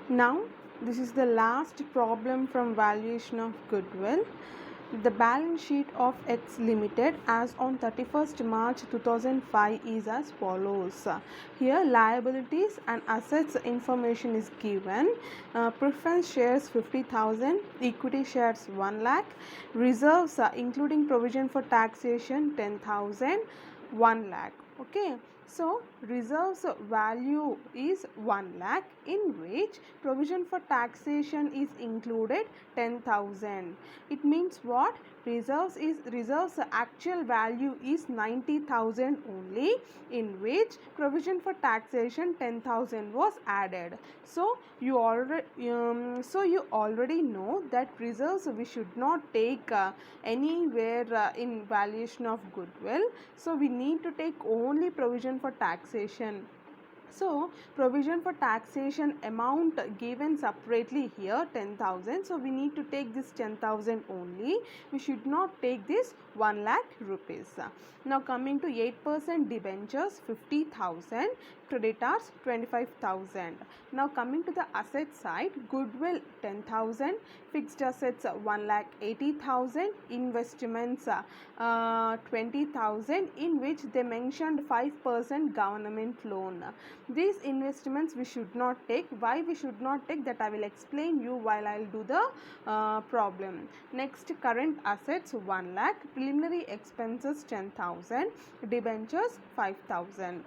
Now, this is the last problem from valuation of goodwill. The balance sheet of X Limited as on 31st March 2005 is as follows. Here, liabilities and assets information is given. Preference shares 50,000, equity shares 1 lakh, reserves including provision for taxation 10,000, 1 lakh. Okay, so reserves value is 1 lakh, in which provision for taxation is included 10,000. It means what? Reserves actual value is 90,000 only, in which provision for taxation 10,000 was added. So you already know that reserves we should not take anywhere in valuation of goodwill. So we need to take only provision for taxation. So provision for taxation amount given separately here 10,000. So we need to take this 10,000 only. We should not take this 1 lakh rupees. Now coming to 8% debentures 50,000, creditors 25,000. Now coming to the asset side, goodwill 10,000, fixed assets 1,80,000, investments 20,000, in which they mentioned 5% government loan. These investments we should not take. Why we should not take, that I will explain you while I will do the problem. Next, current assets 1 lakh, preliminary expenses 10,000, debentures 5,000.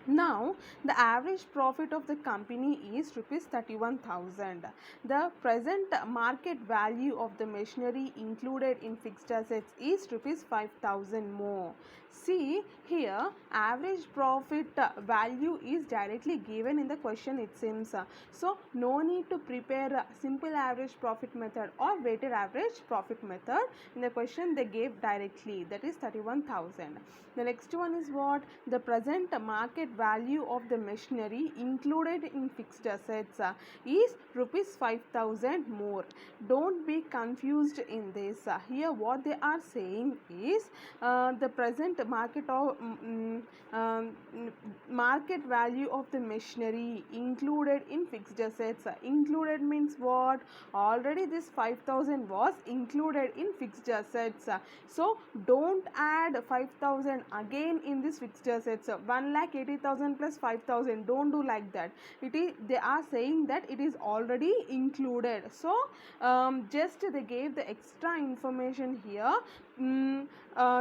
Now, the average profit of the company is rupees 31,000. The present market value of the machinery included in fixed assets is rupees 5,000 more. See here, average profit value is directly given in the question, it seems. So, no need to prepare a simple average profit method or weighted average profit method. In the question they gave directly, that is 31,000. The next one is what? The present market value of the machinery included in fixed assets is rupees 5,000 more. Don't be confused in this. Here what they are saying is the present market value of the machinery included in fixed assets. Included means what? Already this 5,000 was included in fixed assets. So don't add 5,000 again in this fixed assets. 1,80,000 plus 5,000, don't do like that. They are saying that it is already included. So just they gave the extra information here.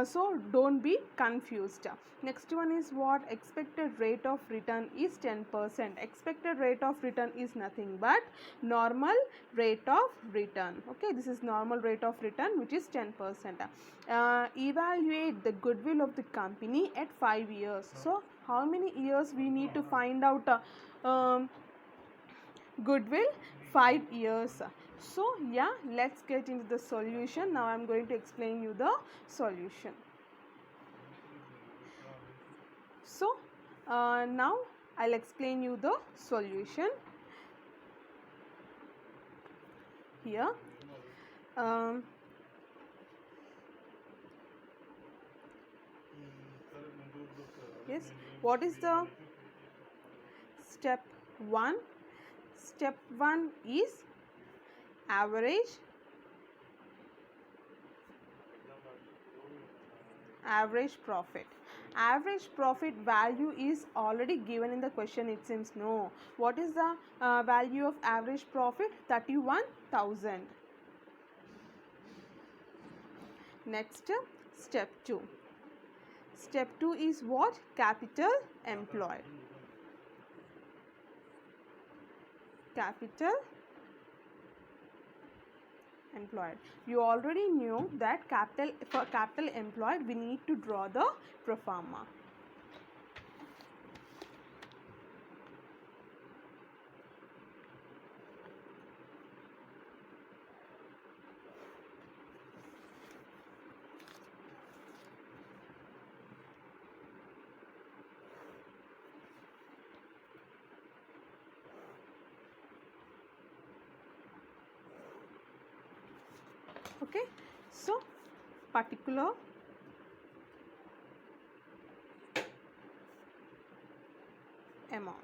So don't be confused. Next one is what? Expected rate of return is 10%. Expected rate of return is nothing but normal rate of return. Okay, this is normal rate of return, which is 10%. Evaluate the goodwill of the company at 5 years. So how many years we need to find out goodwill? 5 years. So yeah, let's get into the solution. Now I am going to explain you the solution. So now I'll explain you the solution. Here yes, what is the step 1? Step 1 is average profit. Average profit value is already given in the question, it seems. No. What is the value of average profit? 31,000. Next, step 2. Step 2 is what? Capital employed. Capital employed. You already knew that for capital employed we need to draw the pro forma. Okay, so particular amount.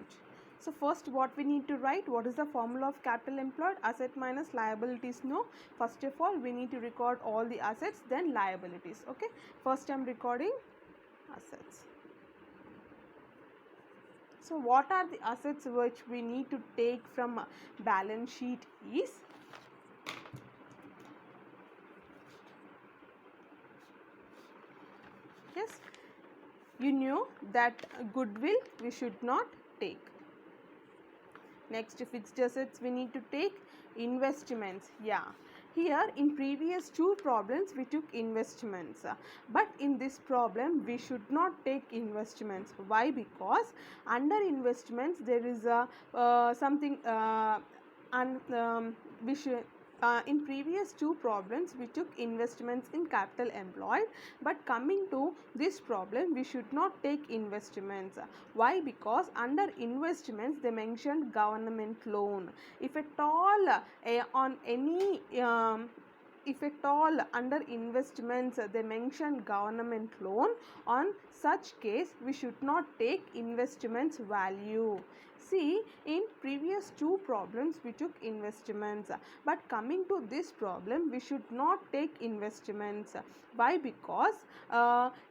So first what we need to write, what is the formula of capital employed? Asset minus liabilities. No, first of all we need to record all the assets, then liabilities. Okay, first I am recording assets. So what are the assets which we need to take from balance sheet is, yes, you know that goodwill we should not take. Next, fixed assets we need to take, investments. Yeah, here in previous two problems we took investments, but in this problem we should not take investments. Why? Because under investments there is a something and we should in previous two problems we took investments in capital employed, but coming to this problem we should not take investments. Why? Because under investments they mentioned government loan. If at all on any if at all under investments they mention government loan, on such case we should not take investments value. See, in previous two problems we took investments, but coming to this problem we should not take investments. Why? Because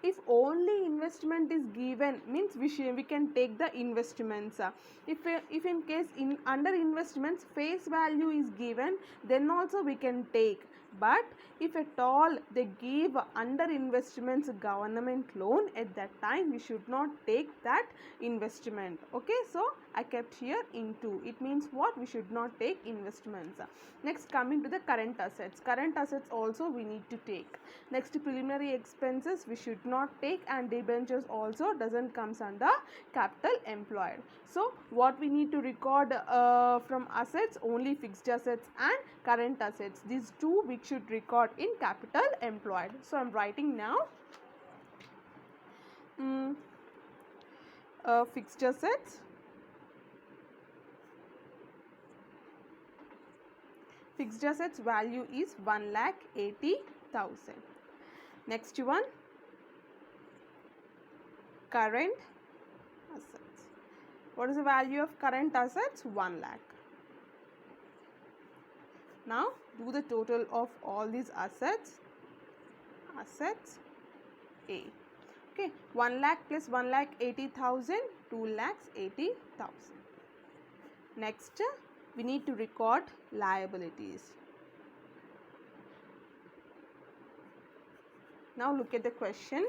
if only investment is given means we can take the investments. If in case in under investments face value is given, then also we can take. But if at all they give under investments government loan, at that time we should not take that investment. Okay, so I kept here into. It means what? We should not take investments. Next, coming to the current assets. Current assets also we need to take. Next, preliminary expenses we should not take, and debentures also doesn't comes under capital employed. So what we need to record from assets? Only fixed assets and current assets. These two we should record in capital employed. So I am writing now fixed assets, fixed assets value is 1,80,000. Next one, current assets. What is the value of current assets? 1 lakh. Now do the total of all these assets. Assets A. Okay, 1 lakh plus 1,80,000, 2,80,000. Next, we need to record liabilities. Now look at the question.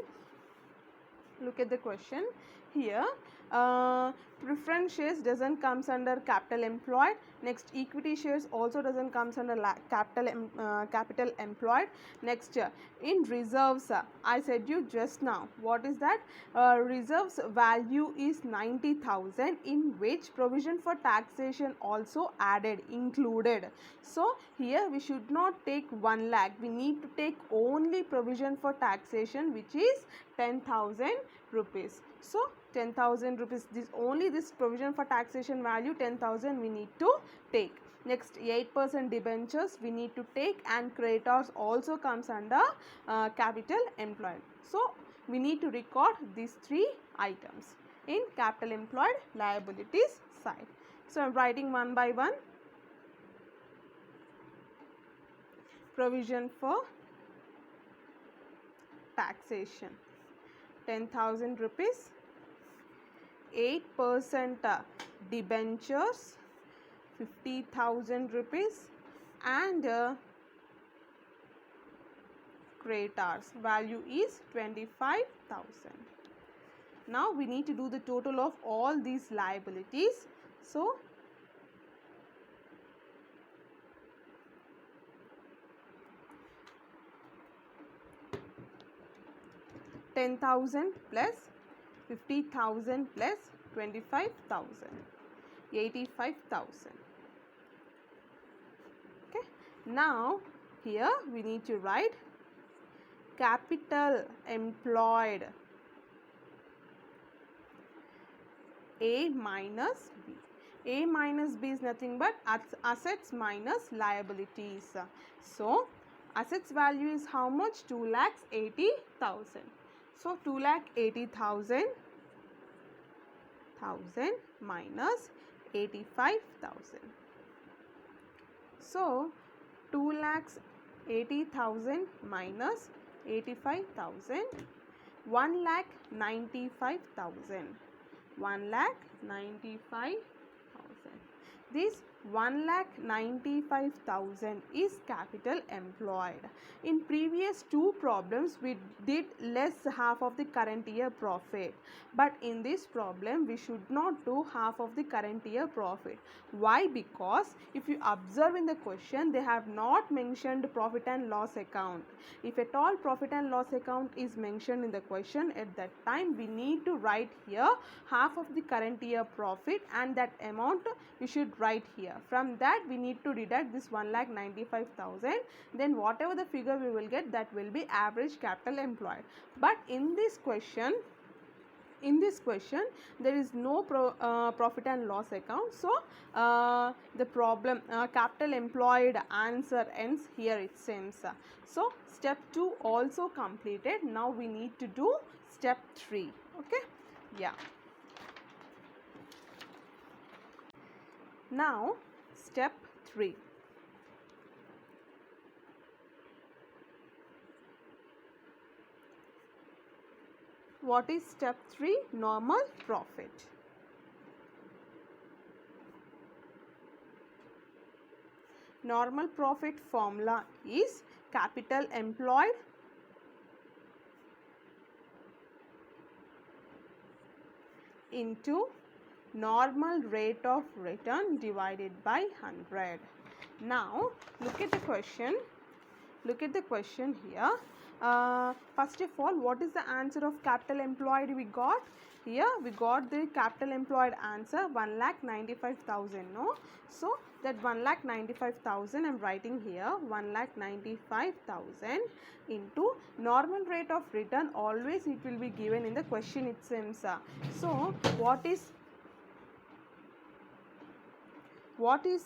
Look at the question here. Preference shares doesn't comes under capital employed. Next, equity shares also doesn't comes under capital employed. Next, in reserves, I said you just now, what is that? Reserves value is 90,000, in which provision for taxation also added, included. So here we should not take 1 lakh. We need to take only provision for taxation, which is 10,000 rupees. So 10,000 rupees, this provision for taxation value 10,000 we need to take. Next, 8% debentures we need to take, and creditors also comes under capital employed. So we need to record these three items in capital employed liabilities side. So I am writing one by one. Provision for taxation 10,000 rupees, 8% debentures 50,000 rupees, and creditors value is 25,000. Now we need to do the total of all these liabilities. So $10,000 plus 50,000 plus 25,000, 85,000. Okay. Now here we need to write capital employed A minus B. A minus B is nothing but assets minus liabilities. So assets value is how much? 2,80,000. So 2,80,000 thousand minus 85,000. So 2,80,000 minus 85,000, 1,95,000. 1,95,000. This 1,95,000 is capital employed. In previous two problems we did less half of the current year profit, but in this problem we should not do half of the current year profit. Why? Because if you observe in the question, they have not mentioned profit and loss account. If at all profit and loss account is mentioned in the question, at that time we need to write here half of the current year profit, and that amount we should write here. From that we need to deduct this 1,95,000. Then whatever the figure we will get, that will be average capital employed. But in this question there is no profit and loss account, so the problem capital employed answer ends here, it seems. So step 2 also completed. Now we need to do step 3. Okay, yeah. Now step 3. What is step 3? Normal profit. Normal profit formula is capital employed into normal rate of return divided by 100. Now look at the question. Look at the question here. First of all, what is the answer of capital employed we got? Here we got the capital employed answer 1,95,000. No, so that 1,95,000 I am writing here, 1,95,000 into normal rate of return. Always it will be given in the question, it seems. So what is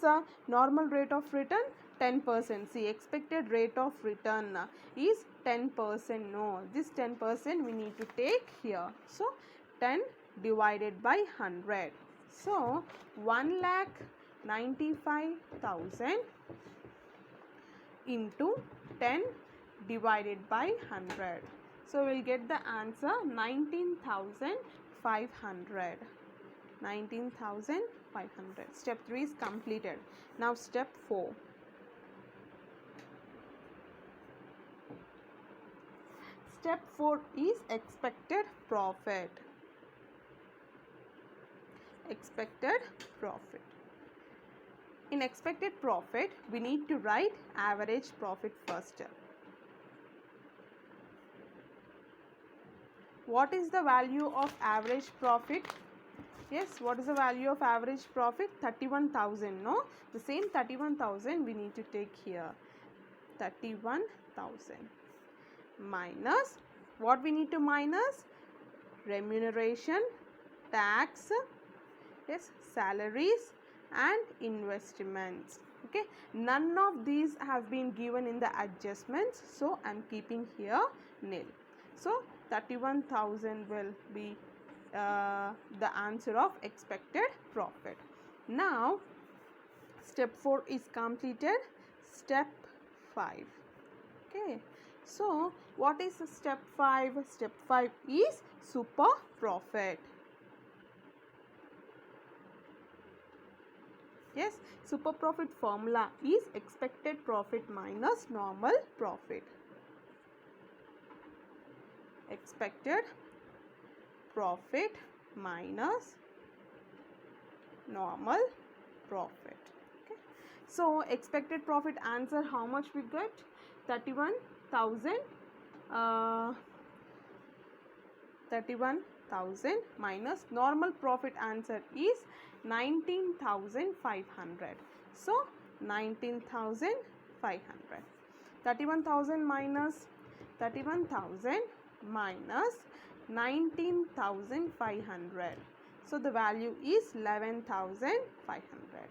a normal rate of return? 10%. See, expected rate of return is 10%. No, this 10% we need to take here. So 10 divided by 100. So 1,95,000 into 10 divided by 100. So we will get the answer 19,500. 19,500. Step 3 is completed. Now step 4. Step 4 is expected profit. Expected profit. In expected profit, we need to write average profit first. What is the value of average profit? Yes, what is the value of average profit? 31,000. No, the same 31,000 we need to take here. 31,000 minus, what we need to minus? Remuneration, tax, yes, salaries and investments. Okay, none of these have been given in the adjustments, so I am keeping here nil. So 31,000 will be the answer of expected profit. Now step 4 is completed. Step 5. Okay, so what is step 5? Step 5 is super profit. Yes, super profit formula is expected profit minus normal profit. Expected profit minus normal profit. Okay, so expected profit answer, how much we get? 31,000. 31,000 minus normal profit answer is 19,500. So 19,500. 31,000 minus 31,000 minus 19,500. So the value is 11,500.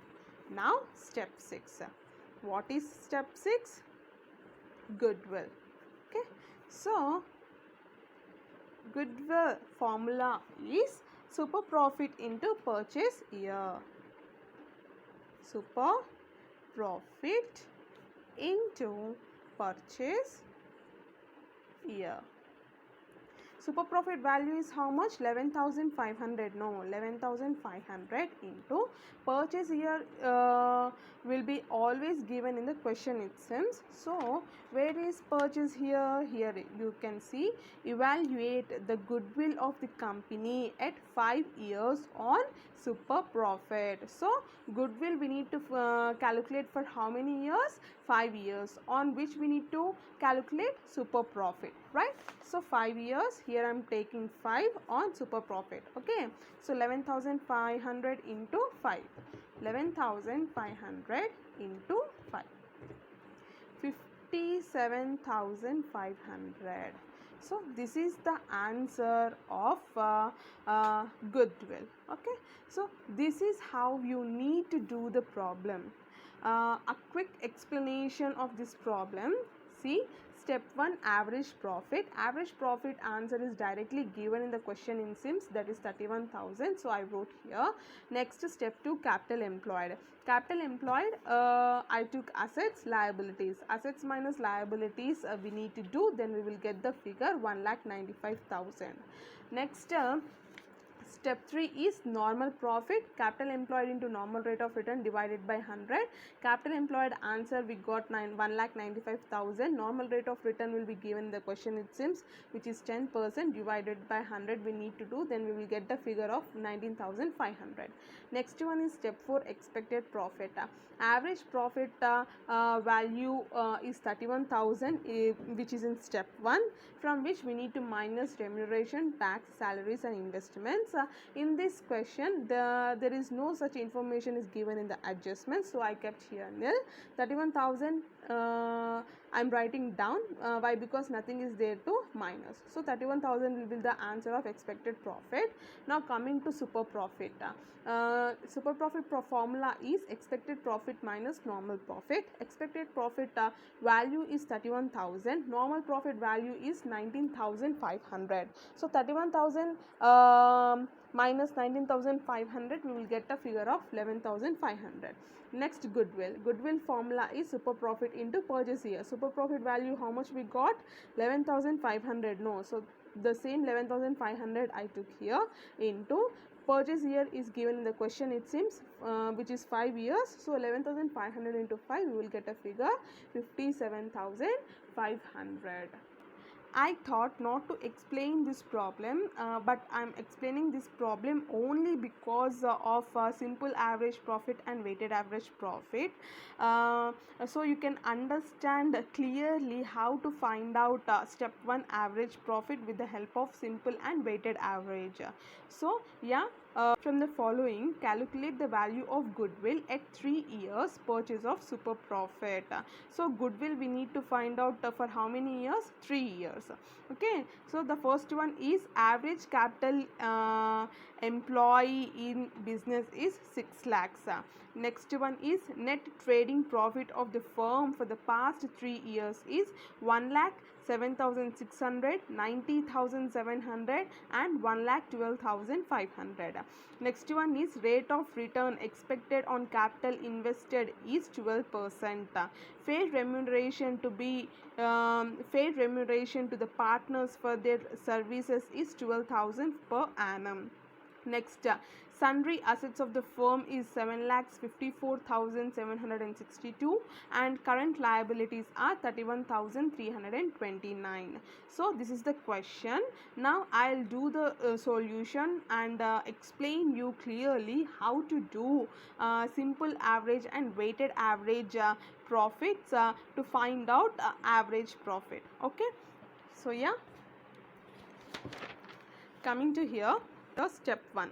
Now step 6. What is step 6? Goodwill. Okay, so goodwill formula is super profit into purchase year. Super profit into purchase year. Super profit value is how much? 11,500. No, 11,500 into purchase year will be always given in the question itself. So, where is purchase here? Here you can see, evaluate the goodwill of the company at 5 years on super profit. So, goodwill we need to calculate for how many years? 5 years, on which we need to calculate super profit, right? So 5 years, here I am taking 5 on super profit. Okay, so 11,500 into 5, 11,500 into 5, 57,500. So this is the answer of goodwill. Okay, so this is how you need to do the problem. A quick explanation of this problem. See, step 1, average profit. Average profit answer is directly given in the question in Sims, that is 31,000. So I wrote here. Next, step 2, capital employed. Capital employed, I took assets, liabilities. Assets minus liabilities we need to do, then we will get the figure 1,95,000. Next, step 3 is normal profit. Capital employed into normal rate of return divided by 100. Capital employed answer we got 1,95,000. Normal rate of return will be given in the question it seems, which is 10% divided by 100 we need to do, then we will get the figure of 19,500. Next one is step 4, expected profit. Average profit value is 31,000, which is in step 1, from which we need to minus remuneration, tax, salaries and investments. In this question, there is no such information is given in the adjustments, so I kept here nil. 31,000 I am writing down. Why? Because nothing is there to minus. So 31,000 will be the answer of expected profit. Now coming to super profit. Super profit formula is expected profit minus normal profit. Expected profit value is 31,000. Normal profit value is 19,500. So 31,000 minus 19,500, we will get a figure of 11,500. Next, goodwill. Goodwill formula is super profit into purchase year. Super profit value, how much we got? 11,500. No, so the same 11,500 I took here into purchase year is given in the question it seems, which is 5 years. So 11,500 into 5, we will get a figure 57,500. I thought not to explain this problem, but I am explaining this problem only because of simple average profit and weighted average profit. So you can understand clearly how to find out step 1 average profit with the help of simple and weighted average. So yeah, from the following, calculate the value of goodwill at 3 years purchase of super profit. So goodwill we need to find out for how many years? 3 years. Okay, so the first one is average capital employee in business is 6 lakhs. Next one is net trading profit of the firm for the past 3 years is 1,07,600, 90,700 and 1,12,500. Next one is rate of return expected on capital invested is 12%. Fair remuneration to the partners for their services is 12,000 per annum. Next, sundry assets of the firm is 7,54,762 and current liabilities are 31,329. So this is the question. Now I'll do the solution and explain you clearly how to do simple average and weighted average profits to find out average profit. Okay, so yeah, coming to here, the step 1.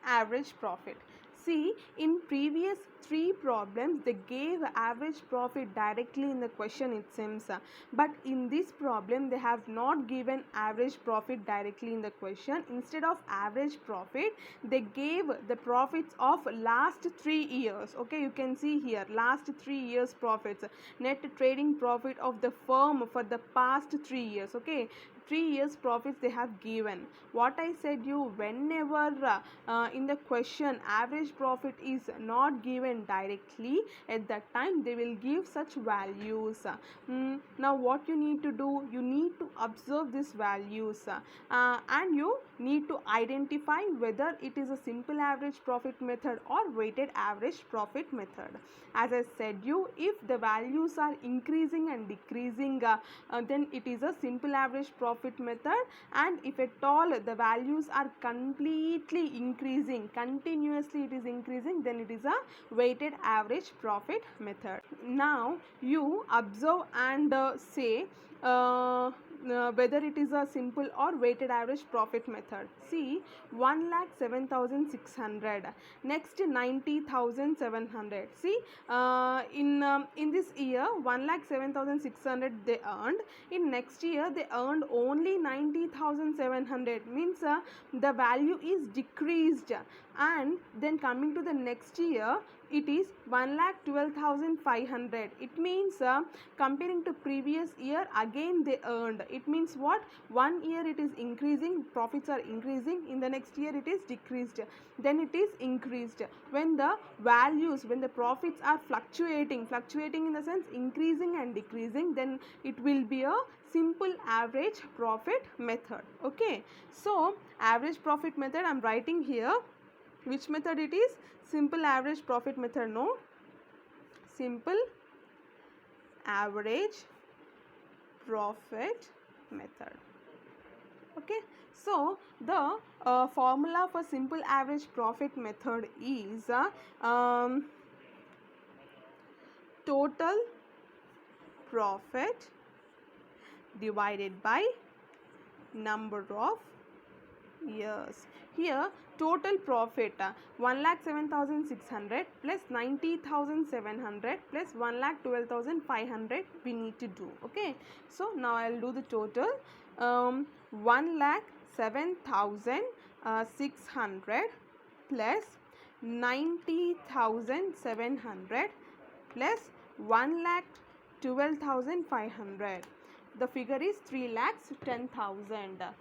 Average profit. See, in previous 3 problems they gave average profit directly in the question it seems, but in this problem they have not given average profit directly in the question. Instead of average profit they gave the profits of last 3 years. Okay, you can see here last 3 years profits, net trading profit of the firm for the past 3 years. Okay, 3 years profits they have given. What I said you, whenever in the question average profit is not given directly, at that time they will give such values. Now what you need to do, you need to observe these values and you need to identify whether it is a simple average profit method or weighted average profit method. As I said you, if the values are increasing and decreasing, then it is a simple average profit method, and if at all the values are completely increasing, continuously it is increasing, then it is a weighted average profit method. Now you observe and say whether it is a simple or weighted average profit method. See, 1,07,600, next 90,700. See, in this year 1,07,600 they earned. In next year they earned only 90,700, means the value is decreased. And then coming to the next year it is 1,12,500. It means comparing to previous year again they earned. It means what? 1 year it is increasing, profits are increasing, in the next year it is decreased, then it is increased. When the values, when the profits are fluctuating in the sense increasing and decreasing, then it will be a simple average profit method. Okay, so average profit method I am writing here. Which method it is? Simple average profit method. No, simple average profit method. Okay, so the formula for simple average profit method is total profit divided by number of years. Here total profit 1,07,600 plus 90,700 plus 1,12,500 we need to do. Okay, so now I will do the total. 1,07,600 plus 90,700 plus 1,12,500. The figure is 3,10,000.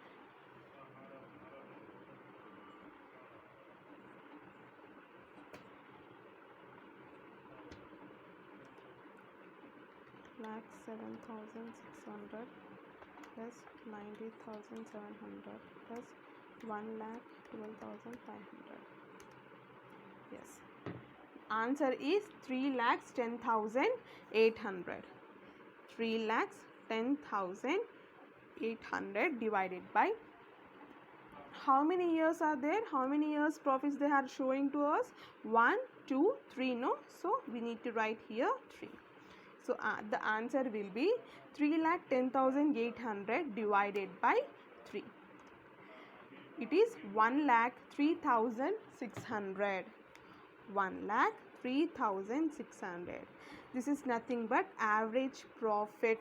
Lakh 7,600 plus 90,700 plus 1,12,500. Yes, answer is 3,10,800. 3,10,800 divided by how many years are there? How many years profits they are showing to us? 1, 2, 3. No, so we need to write here 3. So the answer will be 3,10,800 divided by 3. It is 1,03,600. 1,03,600. This is nothing but average profit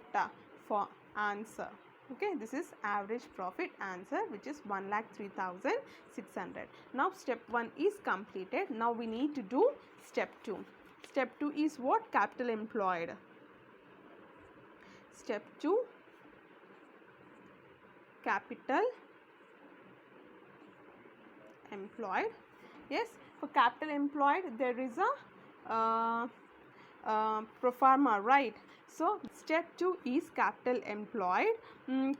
for answer. Okay, this is average profit answer, which is 1,03,600. Now step 1 is completed. Now we need to do step 2. Step 2 is what? Capital employed. Step 2, capital employed. Yes, for capital employed there is a pro forma, right? So step 2 is capital employed.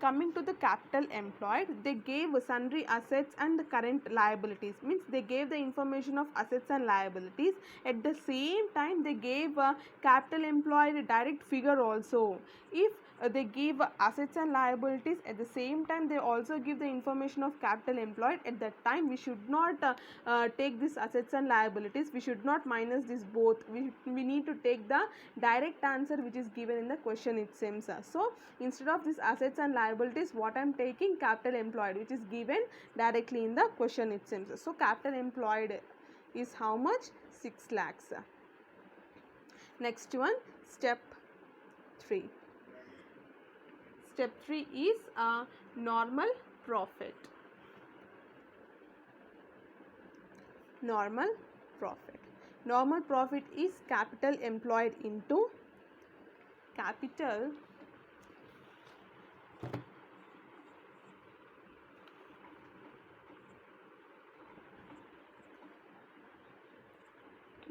Coming to the capital employed, they gave sundry assets and current liabilities, means they gave the information of assets and liabilities. At the same time they gave capital employed direct figure also. If they give assets and liabilities, at the same time they also give the information of capital employed, at that time we should not take this assets and liabilities, we should not minus this both, we need to take the direct answer which is given in the question it seems. So instead of this assets and liabilities, what I am taking? Capital employed, which is given directly in the question it seems. So capital employed is how much? 6 lakhs. Next one, step 3. Step 3 is normal profit. Normal profit. Normal profit is capital employed into capital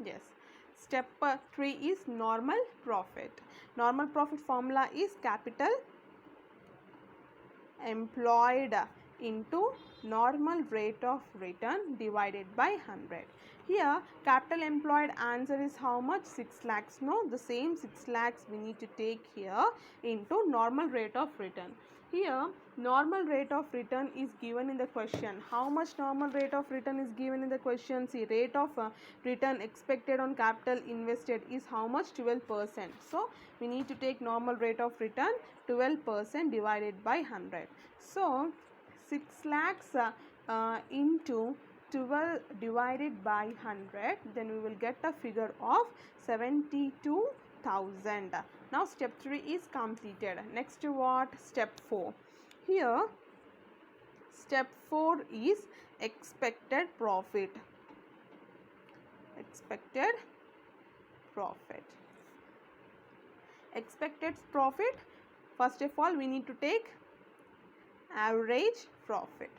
yes. Step 3 is normal profit. Normal profit formula is capital employed into normal rate of return divided by 100. Here capital employed answer is how much? 6 lakhs. No, the same 6 lakhs we need to take here into normal rate of return. Here normal rate of return is given in the question. How much normal rate of return is given in the question? See, rate of return expected on capital invested is how much? 12%. So we need to take normal rate of return 12% divided by 100. So 6 lakhs into 12 divided by 100, then we will get a figure of 72,000. Now step 3 is completed. Next what? Step 4. Here step 4 is expected profit. Expected profit. Expected profit, first of all we need to take average profit,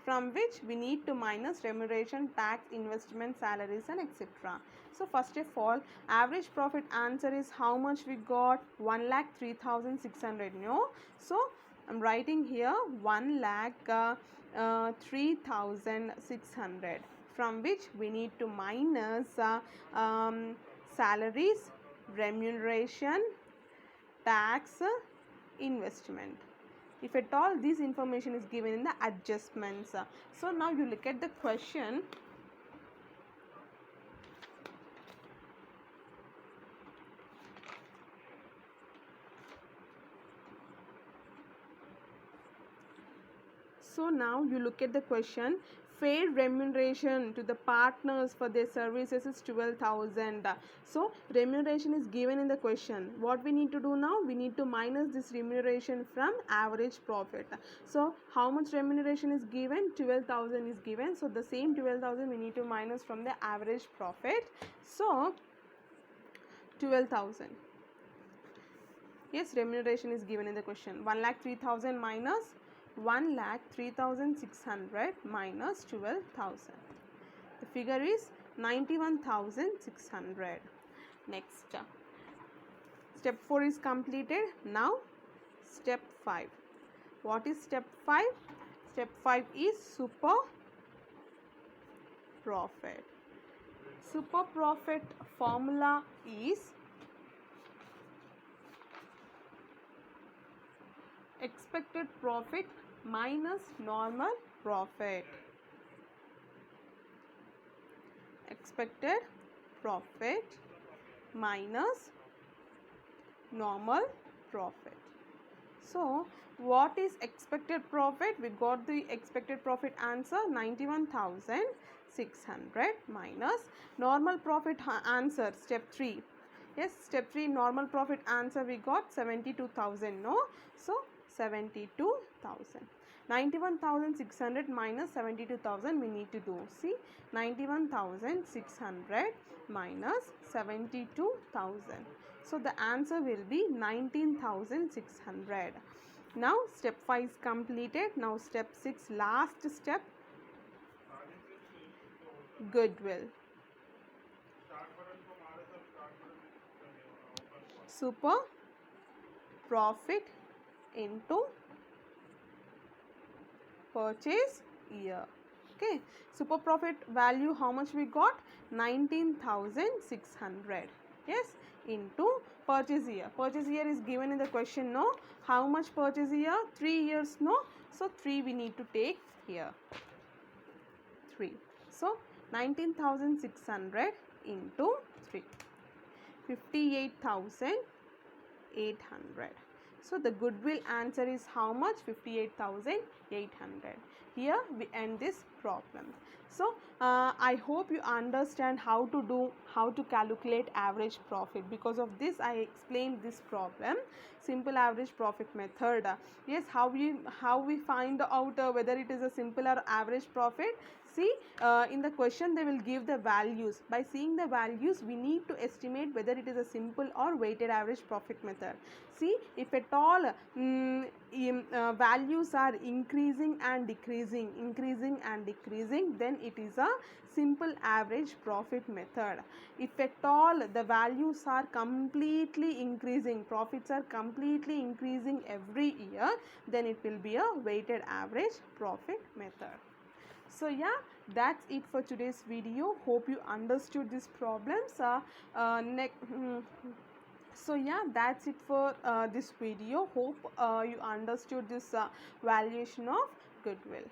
from which we need to minus remuneration, tax, investment, salaries and etc. So first of all, average profit answer is how much we got? 1,03,600. No, so I'm writing here 1,03,600, from which we need to minus salaries, remuneration, tax, investment. If at all this information is given in the adjustments. So now you look at the question. So now you look at the question. Fair remuneration to the partners for their services is 12,000. So remuneration is given in the question. What we need to do now? We need to minus this remuneration from average profit. So how much remuneration is given? 12,000 is given. So the same 12,000 we need to minus from the average profit. So 12,000. Yes, remuneration is given in the question. 1,03,000 minus 1,03,600 minus 12,000. The figure is 91,600. Next, step 4 is completed. Now step 5. What is step 5? Step 5 is super profit. Super profit formula is expected profit minus normal profit. Expected profit minus normal profit. So what is expected profit? We got the expected profit answer 91,600 minus normal profit answer step 3. Yes, step 3 normal profit answer we got 72,000. No, so 72,000. 91,600 minus 72,000 we need to do. See, 91,600 minus 72,000. So the answer will be 19,600. Now step 5 is completed. Now step 6, last step, goodwill. Super profit into purchase year. Okay, super profit value how much we got? 19,600. Yes, into purchase year. Purchase year is given in the question. No, how much purchase year? 3 years. No, so 3 we need to take here. 3. So 19,600 into 3. 58,800. So the goodwill answer is how much? 58,800. Here we end this problem. So I hope you understand how to calculate average profit. Because of this I explained this problem, simple average profit method. Yes, how we find out whether it is a simple or average profit. See, in the question they will give the values. By seeing the values we need to estimate whether it is a simple or weighted average profit method. See, if at all values are increasing and decreasing, then it is a simple average profit method. If at all the values are completely increasing, profits are completely increasing every year, then it will be a weighted average profit method. So yeah, that's it for today's video. Hope you understood these problems. So yeah, that's it for this video. Hope you understood this valuation of goodwill.